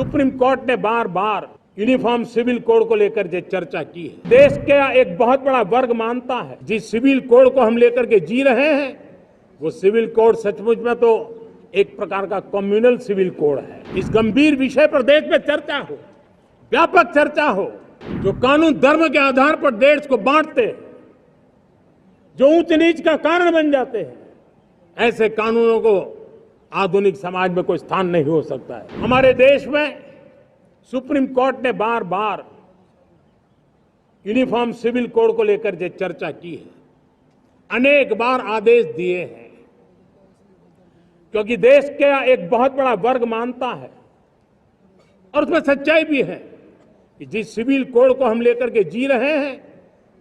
Supreme court ने बार बार uniform civil code को लेकर जो चर्चा की है, देश का एक बहुत बड़ा वर्ग मानता है जिस सिविल कोड को हम लेकर के जी रहे हैं वो सिविल कोड सचमुच में तो एक प्रकार का कम्युनल सिविल कोड है। इस गंभीर विषय पर देश में चर्चा हो, व्यापक चर्चा हो। जो कानून धर्म के आधार पर देश को बांटते हैं, जो ऊंच नीच का कारण बन जाते हैं, ऐसे कानूनों को आधुनिक समाज में कोई स्थान नहीं हो सकता है। हमारे देश में सुप्रीम कोर्ट ने बार बार यूनिफॉर्म सिविल कोड को लेकर जो चर्चा की है, अनेक बार आदेश दिए हैं, क्योंकि देश का एक बहुत बड़ा वर्ग मानता है और उसमें सच्चाई भी है कि जिस सिविल कोड को हम लेकर के जी रहे हैं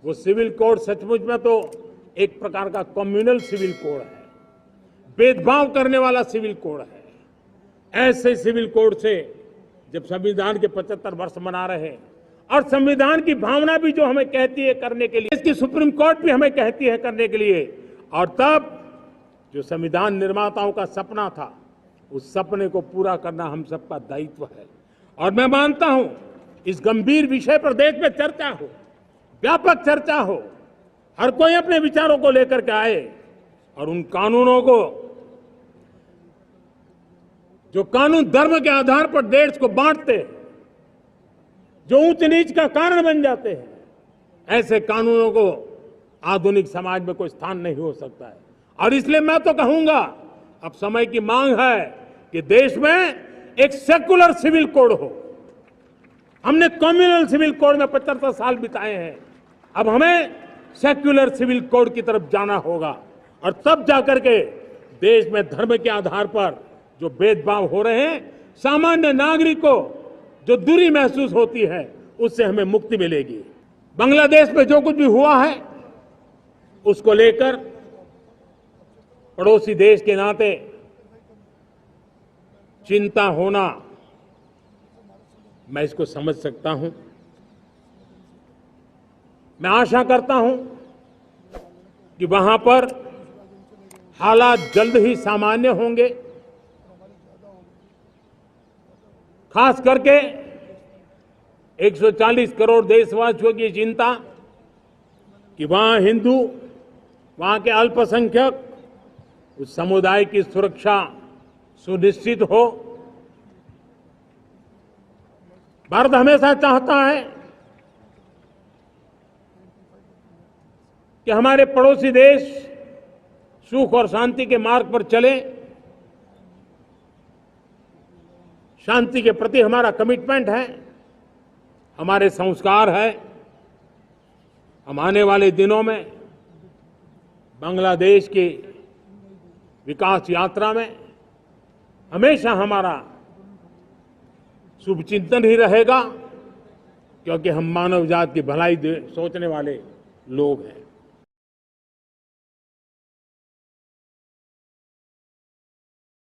वो सिविल कोड सचमुच में तो एक प्रकार का कम्युनल सिविल कोड है, भेदभाव करने वाला सिविल कोड है। ऐसे सिविल कोड से जब संविधान के 75 वर्ष मना रहे हैं और संविधान की भावना भी जो हमें कहती है करने के लिए, इसकी सुप्रीम कोर्ट भी हमें कहती है करने के लिए, और तब जो संविधान निर्माताओं का सपना था उस सपने को पूरा करना हम सबका दायित्व है। और मैं मानता हूं इस गंभीर विषय पर देश में चर्चा हो, व्यापक चर्चा हो, हर कोई अपने विचारों को लेकर के आए और उन कानूनों को, जो कानून धर्म के आधार पर देश को बांटते हैं, जो ऊंच नीच का कारण बन जाते हैं, ऐसे कानूनों को आधुनिक समाज में कोई स्थान नहीं हो सकता है। और इसलिए मैं तो कहूंगा अब समय की मांग है कि देश में एक सेकुलर सिविल कोड हो। हमने कम्युनल सिविल कोड में 75 साल बिताए हैं, अब हमें सेक्युलर सिविल कोड की तरफ जाना होगा और तब जाकर के देश में धर्म के आधार पर जो भेदभाव हो रहे हैं, सामान्य नागरिक को जो दूरी महसूस होती है, उससे हमें मुक्ति मिलेगी। बांग्लादेश में जो कुछ भी हुआ है उसको लेकर पड़ोसी देश के नाते चिंता होना, मैं इसको समझ सकता हूं। मैं आशा करता हूं कि वहां पर हालात जल्द ही सामान्य होंगे, खास करके 140 करोड़ देशवासियों की चिंता कि वहां हिंदू, वहां के अल्पसंख्यक, उस समुदाय की सुरक्षा सुनिश्चित हो। भारत हमेशा चाहता है कि हमारे पड़ोसी देश सुख और शांति के मार्ग पर चले। शांति के प्रति हमारा कमिटमेंट है, हमारे संस्कार है। हम आने वाले दिनों में बांग्लादेश की विकास यात्रा में हमेशा हमारा शुभचिंतन ही रहेगा, क्योंकि हम मानव जाति की भलाई सोचने वाले लोग हैं।